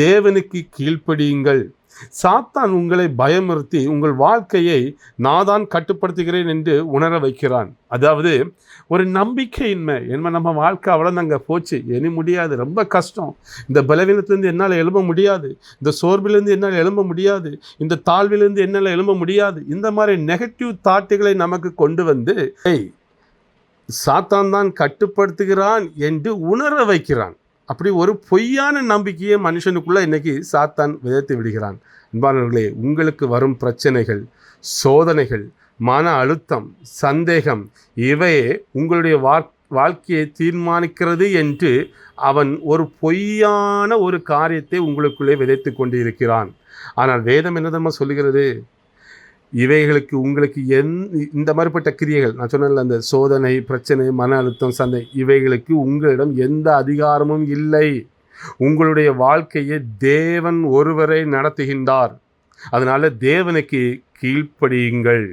தேவனுக்கு கீழ்ப்படியுங்கள். சாத்தான் உங்களை பயமுறுத்தி உங்கள் வாழ்க்கையை நான் தான் கட்டுப்படுத்துகிறேன் என்று உணர வைக்கிறான். அதாவது ஒரு நம்பிக்கையின்மை, என்ன நம்ம வாழ்க்கை அவ்வளோதாங்க, போச்சு, இனி முடியாது, ரொம்ப கஷ்டம், இந்த பலவீனத்திலேருந்து என்னால் எழும்ப முடியாது, இந்த சோர்விலேருந்து என்னால் எழும்ப முடியாது, இந்த தாழ்விலேருந்து என்னால் எழும்ப முடியாது, இந்த மாதிரி நெகட்டிவ் தாட்டுகளை நமக்கு கொண்டு வந்து சாத்தான் தான் கட்டுப்படுத்துகிறான் என்று உணர வைக்கிறான். அப்படி ஒரு பொய்யான நம்பிக்கையை மனுஷனுக்குள்ளே இன்றைக்கி சாத்தான் விதைத்து விடுகிறான். அன்பானவர்களே, உங்களுக்கு வரும் பிரச்சனைகள், சோதனைகள், மன அழுத்தம், சந்தேகம், இவையே உங்களுடைய வாழ்க்கையை தீர்மானிக்கிறது என்று அவன் ஒரு பொய்யான ஒரு காரியத்தை உங்களுக்குள்ளே விதைத்து கொண்டு இருக்கிறான். ஆனால் வேதம் என்னதான் சொல்லுகிறது? இவைகளுக்கு உங்களுக்கு இந்த மாதிரிப்பட்ட கிரியைகள், நான் சொன்னேன்ல, அந்த சோதனை, பிரச்சனை, மன அழுத்தம், சந்தை, இவைகளுக்கு உங்களிடம் எந்த அதிகாரமும் இல்லை. உங்களுடைய வாழ்க்கையை தேவன் ஒருவரை நடத்துகின்றார். அதனால தேவனுக்கு கீழ்ப்படியுங்கள்.